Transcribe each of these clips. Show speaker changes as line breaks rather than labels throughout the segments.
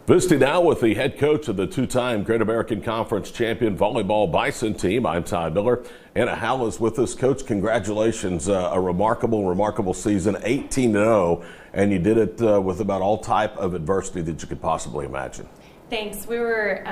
Visiting now with the head coach of the two-time Great American Conference champion volleyball Bison team. I'm Todd Miller. Anna Howle is with us. Coach, congratulations. A remarkable season, 18-0, and you did it with about all type of adversity that you could possibly imagine.
Thanks. We were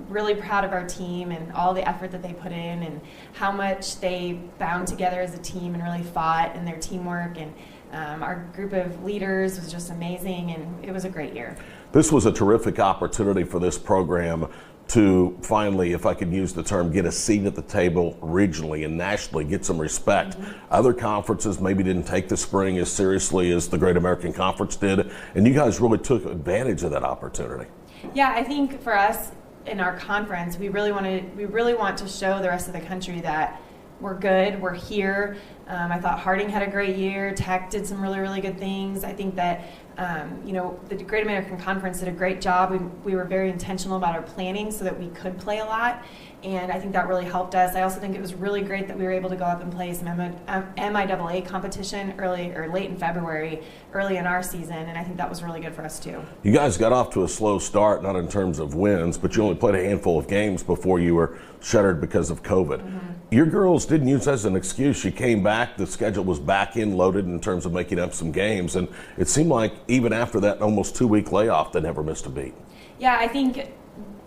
really proud of our team and all the effort that they put in and how much they bound together as a team and really fought in their teamwork. And our group of leaders was just amazing, and it was a great year.
This was a terrific opportunity for this program to finally, if I could use the term, get a seat at the table regionally and nationally, get some respect. Other conferences maybe didn't take the spring as seriously as the Great American Conference did, and you guys really took advantage of that opportunity.
Yeah, I think for us in our conference, we really want to show the rest of the country that we're good, we're here. I thought Harding had a great year. Tech did some really good things. I think that the Great American Conference did a great job. We were very intentional about our planning so that we could play a lot, and I think that really helped us. I also think it was really great that we were able to go up and play some MIAA competition late in February, early in our season, and I think that was really good for us too.
You guys got off to a slow start, not in terms of wins, but you only played a handful of games before you were shuttered because of COVID. Your girls didn't use that as an excuse. You came back, the schedule was back in loaded in terms of making up some games, and it seemed like even after that almost 2-week layoff, they never missed a beat. Yeah,
I think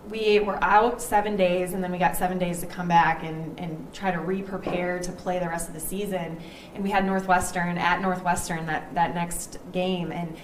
we were out 7 days, and then we got 7 days to come back and try to re-prepare to play the rest of the season. And we had Northwestern that next game, and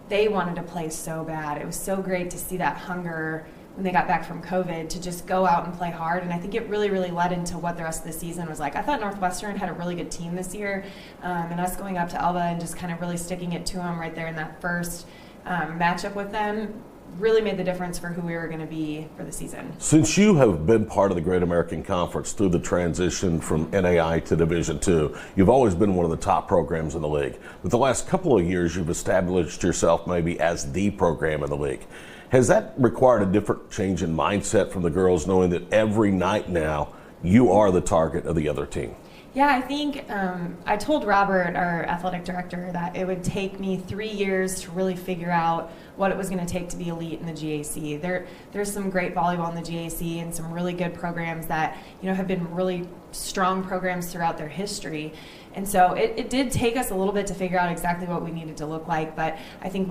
they wanted to play so bad. It was so great to see that hunger when they got back from COVID to just go out and play hard, and I think it really led into what the rest of the season was like. I thought Northwestern had a really good team this year, and us going up to Elba and just kind of really sticking it to them right there in that first matchup with them really made the difference for who we were going to be for the season.
Since you have been part of the Great American Conference through the transition from NAIA to Division II, you've always been one of the top programs in the league. But the last couple of years, you've established yourself maybe as the program in the league. Has that required a different change in mindset from the girls, knowing that every night now you are the target of the other team?
Yeah, I think I told Robert, our athletic director, that it would take me 3 years to really figure out what it was going to take to be elite in the GAC. There's some great volleyball in the GAC and some really good programs that have been really strong programs throughout their history. And so it did take us a little bit to figure out exactly what we needed to look like, but I think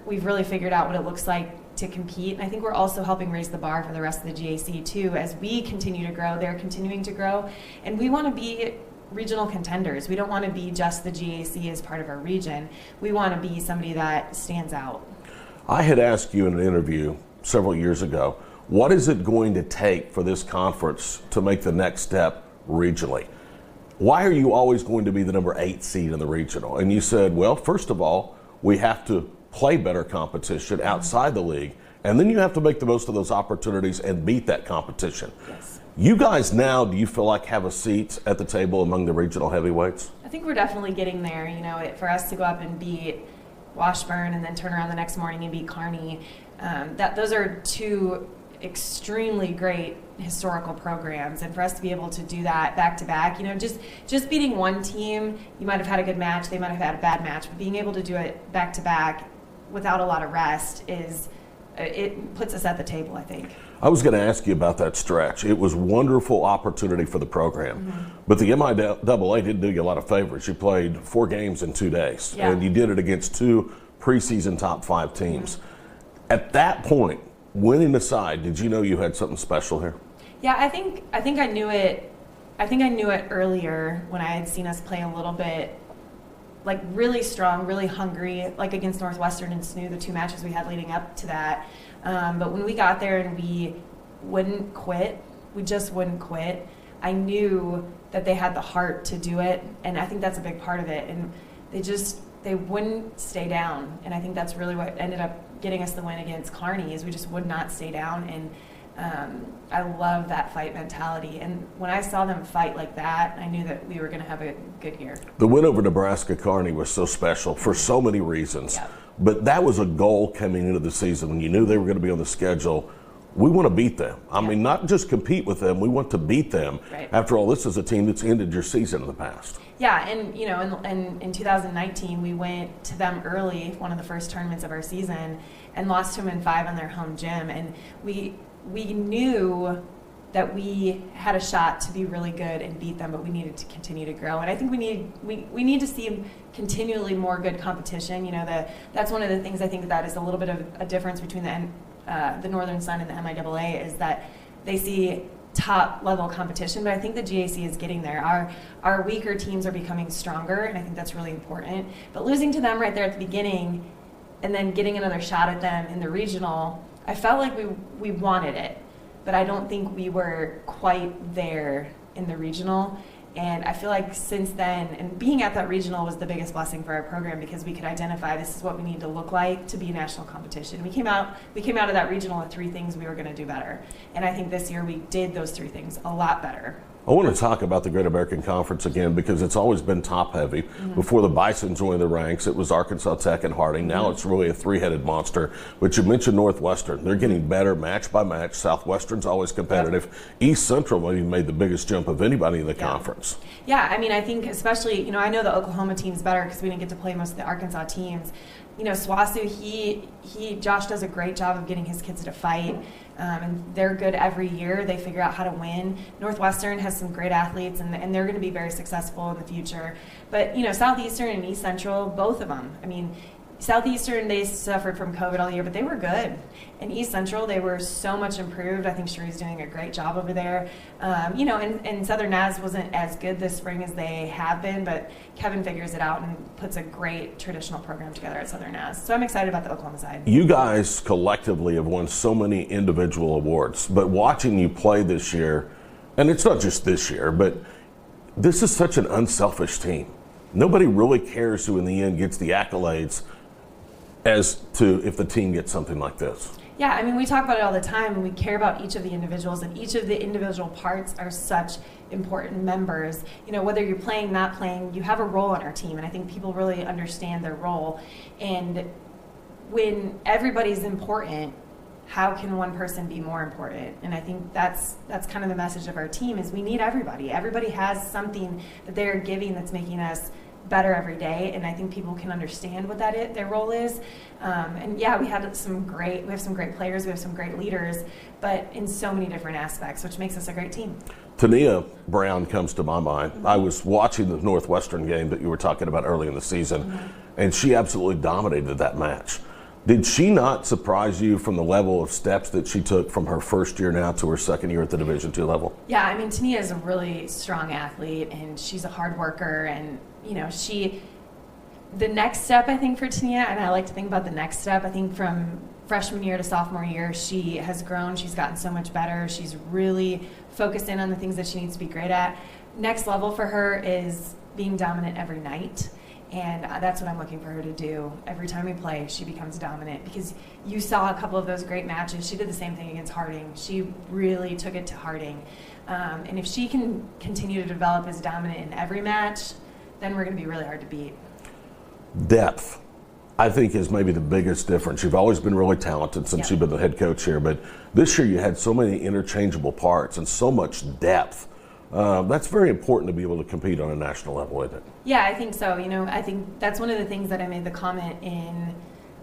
we've really figured out what it looks like to compete. And I think we're also helping raise the bar for the rest of the GAC too. As we continue to grow, they're continuing to grow, and we want to be regional contenders. We don't want to be just the GAC as part of our region. We want to be somebody that stands out.
I had asked you in an interview several years ago, what is it going to take for this conference to make the next step regionally? Why are you always going to be the number 8 seed in the regional? And you said, well, first of all, we have to play better competition outside the league, and then you have to make the most of those opportunities and beat that competition.
Yes.
You guys now, do you feel like have a seat at the table among the regional heavyweights?
I think we're definitely getting there. For us to go up and beat Washburn and then turn around the next morning and beat Kearney, those are two extremely great historical programs, and for us to be able to do that back to back, just beating one team, you might have had a good match, they might have had a bad match, but being able to do it back to back without a lot of rest it puts us at the table, I think.
I was going to ask you about that stretch. It was a wonderful opportunity for the program, but the MIAA didn't do you a lot of favors. You played 4 games in 2 days, and you did it against 2 preseason top 5 teams. At that point, winning aside, did you know you had something special here?
Yeah, I think I knew it. I think I knew it earlier when I had seen us play a little bit, like really strong, really hungry, like against Northwestern and SNU, the 2 matches we had leading up to that. But when we got there and we wouldn't quit, we just wouldn't quit, I knew that they had the heart to do it, and I think that's a big part of it. And they wouldn't stay down, and I think that's really what ended up getting us the win against Kearney, is we just would not stay down. And I love that fight mentality, and when I saw them fight like that, I knew that we were going to have a good year.
The win over NebraskaKearney was so special for so many reasons, but that was a goal coming into the season when you knew they were going to be on the schedule. We want to beat them. I mean, not just compete with them, we want to beat them.
Right.
After all, this is a team that's ended your season in the past.
Yeah, and in 2019, we went to them early, one of the first tournaments of our season, and lost to them in 5 on their home gym. And we knew that we had a shot to be really good and beat them, but we needed to continue to grow. And I think we need to see continually more good competition. That's one of the things I think that is a little bit of a difference between the Northern Sun and the MIAA, is that they see top level competition, but I think the GAC is getting there. Our weaker teams are becoming stronger, and I think that's really important. But losing to them right there at the beginning and then getting another shot at them in the regional, I felt like we wanted it, but I don't think we were quite there in the regional. And I feel like since then, and being at that regional was the biggest blessing for our program, because we could identify this is what we need to look like to be a national competition. We came out of that regional with 3 things we were going to do better. And I think this year we did those 3 things a lot better.
I want to talk about the Great American Conference again, because it's always been top-heavy. Mm-hmm. Before the Bison joined the ranks, it was Arkansas Tech and Harding. Now it's really a 3-headed monster. But you mentioned Northwestern. They're getting better match by match. Southwestern's always competitive. Yep. East Central maybe made the biggest jump of anybody in the conference.
Yeah, I mean, I think especially, I know the Oklahoma team's better because we didn't get to play most of the Arkansas teams. SWASU, Josh does a great job of getting his kids to fight. And they're good every year. They figure out how to win. Northwestern has some great athletes, and they're going to be very successful in the future. But, Southeastern and East Central, both of them. I mean, Southeastern, they suffered from COVID all year, but they were good. And East Central, they were so much improved. I think Cherie's doing a great job over there. And Southern Naz wasn't as good this spring as they have been, but Kevin figures it out and puts a great traditional program together at Southern Naz. So I'm excited about the Oklahoma side. You
guys collectively have won so many individual awards, but watching you play this year, and it's not just this year, but this is such an unselfish team. Nobody really cares who in the end gets the accolades as to if the team gets something like this.
Yeah, I mean, we talk about it all the time, and we care about each of the individuals, and each of the individual parts are such important members. Whether you're playing, not playing, you have a role on our team, and I think people really understand their role. And when everybody's important, how can one person be more important? And I think that's kind of the message of our team, is we need everybody. Everybody has something that they're giving that's making us better every day, and I think people can understand what their role is. And yeah, we have some great players, we have some great leaders, but in so many different aspects, which makes us a great team.
Tania Brown comes to my mind. Mm-hmm. I was watching the Northwestern game that you were talking about early in the season, mm-hmm. and she absolutely dominated that match. Did she not surprise you from the level of steps that she took from her first year now to her second year at the Division II level?
Yeah, I mean, Tania is a really strong athlete, and she's a hard worker, and the next step, I think, for Tania, and I like to think about the next step, I think from freshman year to sophomore year, she has grown, she's gotten so much better, she's really focused in on the things that she needs to be great at. Next level for her is being dominant every night. And that's what I'm looking for her to do. Every time we play, she becomes dominant, because you saw a couple of those great matches. She did the same thing against Harding. She really took it to Harding. And if she can continue to develop as dominant in every match, then we're going to be really hard to beat.
Depth, I think, is maybe the biggest difference. You've always been really talented since you've been the head coach here, but this year you had so many interchangeable parts and so much depth. That's very important to be able to compete on a national level, isn't it?
Yeah, I think so. I think that's one of the things that I made the comment in,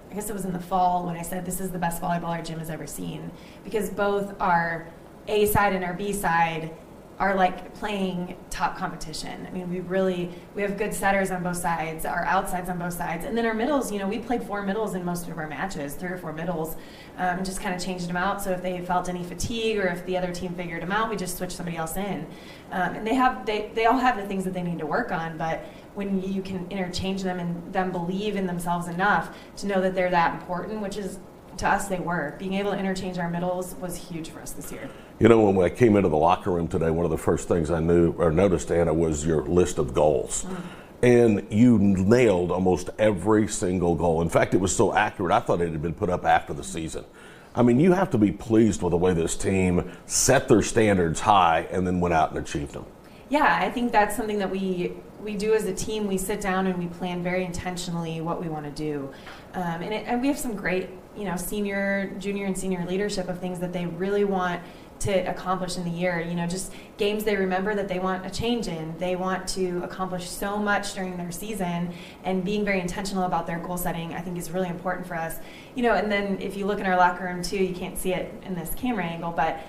I guess it was in the fall, when I said this is the best volleyball our gym has ever seen, because both our A side and our B side are like playing top competition. I mean, we have good setters on both sides, our outsides on both sides, and then our middles, we played 4 middles in most of our matches, 3 or 4 middles, and just kind of changed them out. So if they felt any fatigue, or if the other team figured them out, we just switched somebody else in. And they all have the things that they need to work on, but when you can interchange them and them believe in themselves enough to know that they're that important, which is, to us, they were. Being able to interchange our middles was huge for us this year.
When I came into the locker room today, one of the first things I noticed, Anna, was your list of goals. Mm. And you nailed almost every single goal. In fact, it was so accurate, I thought it had been put up after the season. I mean, you have to be pleased with the way this team set their standards high and then went out and achieved them.
Yeah, I think that's something that we do as a team. We sit down and we plan very intentionally what we want to do. And we have some great, junior and senior leadership of things that they really want to accomplish in the year. You know, just games they remember that they want a change in. They want to accomplish so much during their season, and being very intentional about their goal setting, I think, is really important for us. You know, and then if you look in our locker room too, you can't see it in this camera angle, but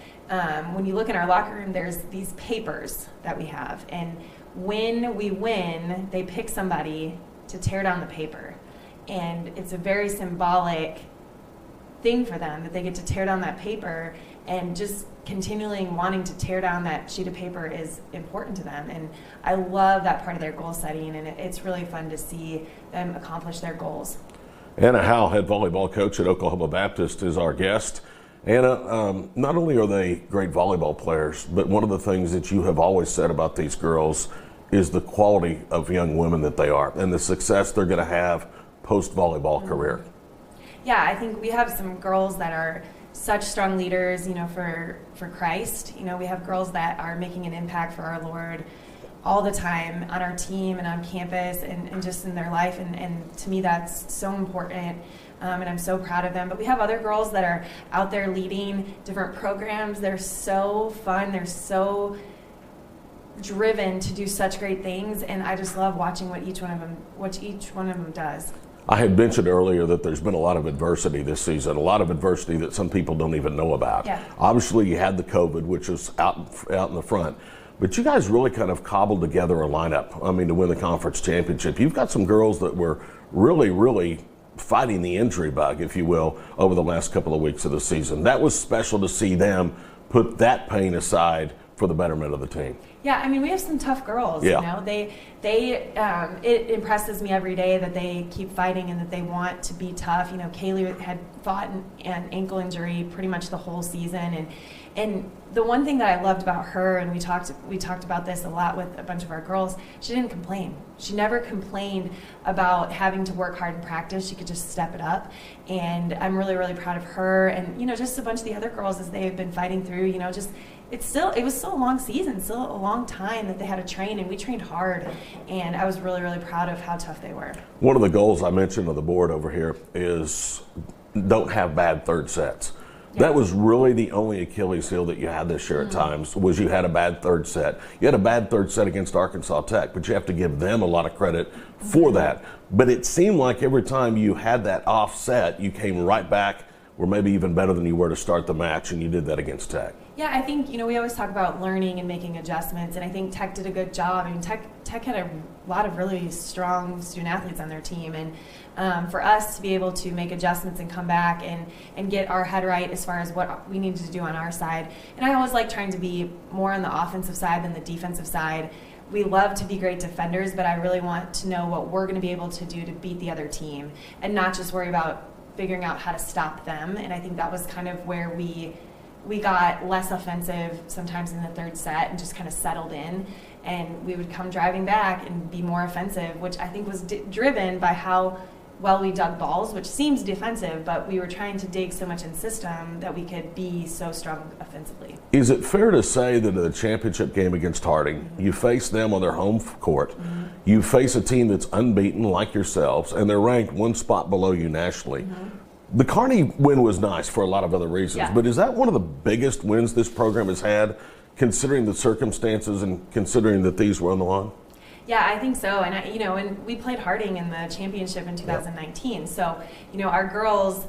when you look in our locker room, there's these papers that we have, and when we win, they pick somebody to tear down the paper, and it's a very symbolic thing for them that they get to tear down that paper, and just continually wanting to tear down that sheet of paper is important to them. And I love that part of their goal setting, and it's really fun to see them accomplish their goals.
Anna Howle, head volleyball coach at Oklahoma Baptist, is our guest. Anna, not only are they great volleyball players, but one of the things that you have always said about these girls is the quality of young women that they are and the success they're going to have post-volleyball career.
Yeah, I think we have some girls that are such strong leaders, you know, for Christ. You know, we have girls that are making an impact for our Lord all the time on our team and on campus and just in their life. And to me, that's so important. And I'm so proud of them. But we have other girls that are out there leading different programs. They're so fun. They're so driven to do such great things. And I just love watching what each one of them does.
I had mentioned earlier that there's been a lot of adversity this season, a lot of adversity that some people don't even know about.
Yeah.
Obviously, you had the COVID, which was out in the front, but you guys really kind of cobbled together a lineup, I mean, to win the conference championship. You've got some girls that were really, really fighting the injury bug, if you will, over the last couple of weeks of the season. That was special to see them put that pain aside for the betterment of the team.
Yeah, I mean, we have some tough girls.
Yeah.
You know, it impresses me every day that they keep fighting and that they want to be tough. You know, Kaylee had fought an ankle injury pretty much the whole season, and the one thing that I loved about her, and we talked about this a lot with a bunch of our girls, she didn't complain. She never complained about having to work hard in practice. She could just step it up, and I'm really, really proud of her, and you know, just a bunch of the other girls as they have been fighting through. You know, just it was still a long season, still a long time that they had to train, and we trained hard, and I was really, really proud of how tough they were.
One of the goals I mentioned on the board over here is don't have bad third sets. Yeah. That was really the only Achilles heel that you had this year at times, was you had a bad third set. You had a bad third set against Arkansas Tech, but you have to give them a lot of credit for that. But it seemed like every time you had that offset, you came right back, or maybe even better than you were to start the match, and you did that against Tech.
Yeah, I think, you know, we always talk about learning and making adjustments, and I think Tech did a good job. I mean, Tech had a lot of really strong student athletes on their team, and for us to be able to make adjustments and come back and get our head right as far as what we needed to do on our side. And I always like trying to be more on the offensive side than the defensive side. We love to be great defenders, but I really want to know what we're going to be able to do to beat the other team and not just worry about figuring out how to stop them. And I think that was kind of where we got less offensive sometimes in the third set and just kind of settled in, and we would come driving back and be more offensive, which I think was driven by how well we dug balls, which seems defensive, but we were trying to dig so much in system that we could be so strong offensively.
Is it fair to say that in the championship game against Harding, you face them on their home court, you face a team that's unbeaten like yourselves, and they're ranked one spot below you nationally? The Kearney win was nice for a lot of other reasons, but is that one of the biggest wins this program has had, considering the circumstances and considering that these were on the line?
Yeah, I think so. And and we played Harding in the championship in 2019. So, our girls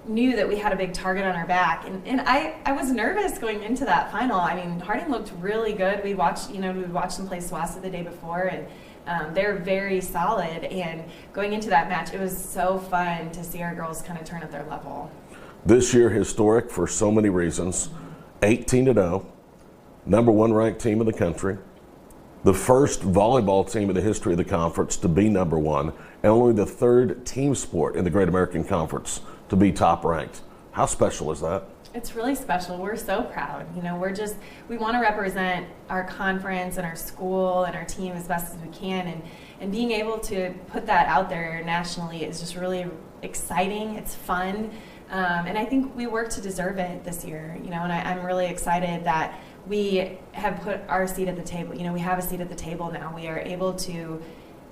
knew that we had a big target on our back, and I was nervous going into that final. I mean, Harding looked really good. We watched them play SWASA the day before, and they're very solid. And going into that match, it was so fun to see our girls kind of turn up their level.
This year, historic for so many reasons. 18-0, number one ranked team in the country. The first volleyball team in the history of the conference to be number one, and only the third team sport in the Great American Conference to be top ranked. How special is that?
It's really special. We're so proud. We want to represent our conference and our school and our team as best as we can, and being able to put that out there nationally is just really exciting. It's fun, and I think we work to deserve it this year. And I'm really excited that we have put our seat at the table. We have a seat at the table now. We are able to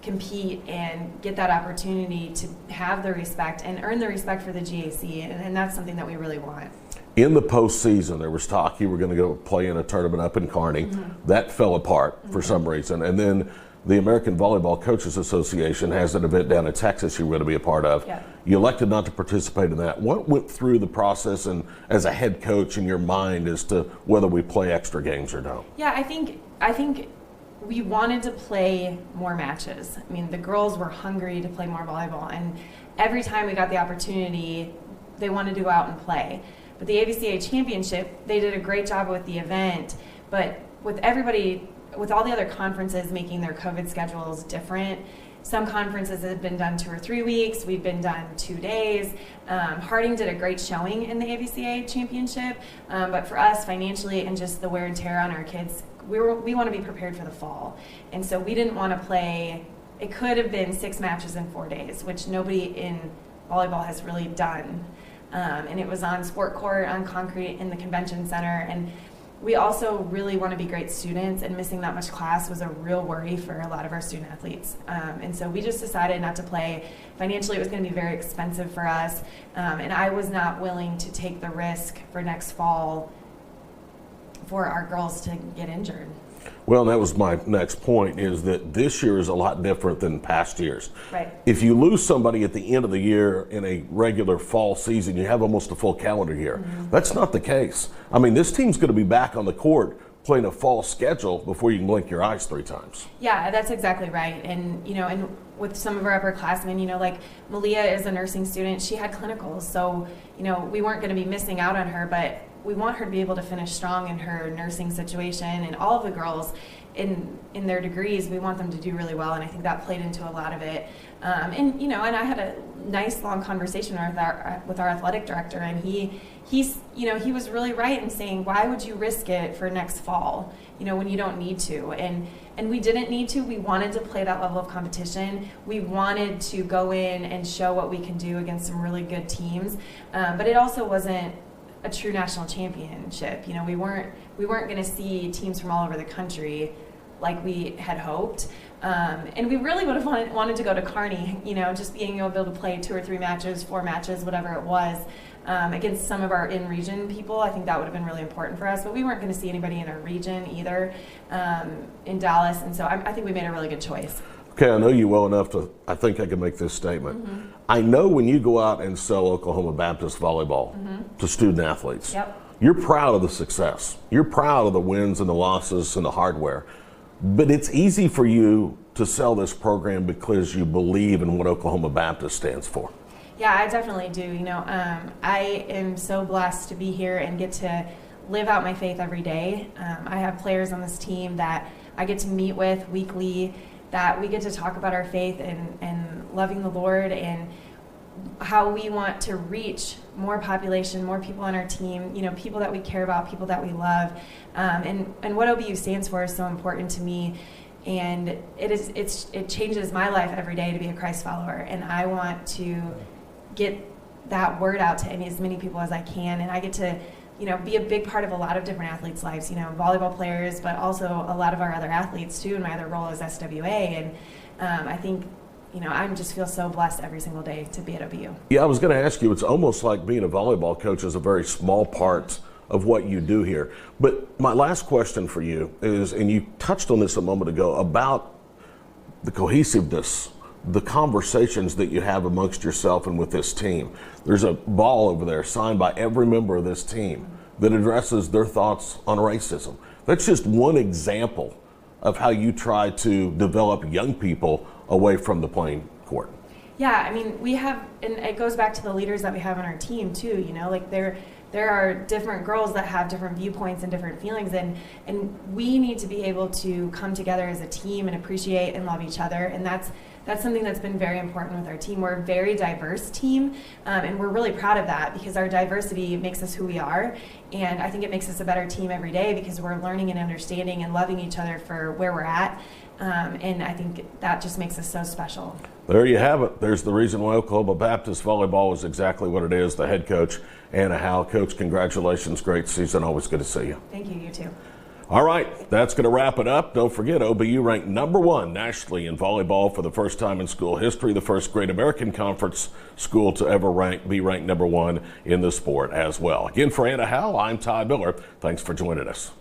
compete and get that opportunity to have the respect and earn the respect for the GAC, and that's something that we really want.
In the postseason, there was talk you were going to go play in a tournament up in Kearney. That fell apart for some reason. And then the American Volleyball Coaches Association has an event down in Texas you were going to be a part of.
Yeah.
You elected not to participate in that. What went through the process and as a head coach in your mind as to whether we play extra games or no?
Yeah, I think we wanted to play more matches. I mean, the girls were hungry to play more volleyball, and every time we got the opportunity, they wanted to go out and play. But the AVCA Championship, they did a great job with the event, but with all the other conferences making their COVID schedules different, some conferences have been done 2 or 3 weeks. We've been done 2 days. Harding did a great showing in the AVCA Championship, but for us, financially and just the wear and tear on our kids, we want to be prepared for the fall. And so we didn't want to play. It could have been 6 matches in 4 days, which nobody in volleyball has really done. And it was on sport court, on concrete, in the convention center. And we also really want to be great students, and missing that much class was a real worry for a lot of our student athletes. And so we just decided not to play. Financially, it was going to be very expensive for us, and I was not willing to take the risk for next fall for our girls to get injured.
Well, that was my next point, is that this year is a lot different than past years.
Right.
If you lose somebody at the end of the year in a regular fall season, you have almost a full calendar year. That's not the case. I mean, this team's going to be back on the court playing a fall schedule before you can blink your eyes 3 times.
Yeah, that's exactly right. And, and with some of our upperclassmen, like MIAA is a nursing student. She had clinicals, so, we weren't going to be missing out on her, but we want her to be able to finish strong in her nursing situation, and all of the girls in their degrees, we want them to do really well, and I think that played into a lot of it. And I had a nice long conversation with our athletic director, and he was really right in saying, why would you risk it for next fall, when you don't need to? And we didn't need to. We wanted to play that level of competition. We wanted to go in and show what we can do against some really good teams, but it also wasn't a true national championship. We weren't going to see teams from all over the country like we had hoped, and we really would have wanted to go to Kearney. Just being able to play 2 or 3 matches, 4 matches, whatever it was, against some of our in-region people. I think that would have been really important for us. But we weren't going to see anybody in our region either in Dallas, and so I think we made a really good choice.
Okay, I know you well enough I think I can make this statement. I know when you go out and sell Oklahoma Baptist volleyball to student athletes, you're proud of the success. You're proud of the wins and the losses and the hardware. But it's easy for you to sell this program because you believe in what Oklahoma Baptist stands for.
Yeah, I definitely do. I am so blessed to be here and get to live out my faith every day. I have players on this team that I get to meet with weekly, that we get to talk about our faith and loving the Lord, and how we want to reach more population, more people on our team, people that we care about, people that we love. And what OBU stands for is so important to me. And it changes my life every day to be a Christ follower. And I want to get that word out to as many people as I can. And I get to be a big part of a lot of different athletes' lives, volleyball players, but also a lot of our other athletes too, in my other role as SWA. And I think, I just feel so blessed every single day to be at OBU. Yeah,
I was going to ask you, it's almost like being a volleyball coach is a very small part of what you do here. But my last question for you is, and you touched on this a moment ago, about the cohesiveness, the conversations that you have amongst yourself and with this team. There's a ball over there signed by every member of this team that addresses their thoughts on racism. That's just one example of how you try to develop young people away from the playing court.
Yeah, we have, and it goes back to the leaders that we have on our team too, like there are different girls that have different viewpoints and different feelings, and we need to be able to come together as a team and appreciate and love each other, and that's something that's been very important with our team. We're a very diverse team, and we're really proud of that, because our diversity makes us who we are, and I think it makes us a better team every day because we're learning and understanding and loving each other for where we're at, and I think that just makes us so special.
There you have it. There's the reason why Oklahoma Baptist volleyball is exactly what it is. The head coach, Anna Howle. Coach, congratulations. Great season. Always good to see you.
Thank you. You too.
All right, that's going to wrap it up. Don't forget, OBU ranked #1 nationally in volleyball for the first time in school history, the first Great American Conference school to ever be ranked #1 in the sport as well. Again, for Anna Howle, I'm Todd Miller. Thanks for joining us.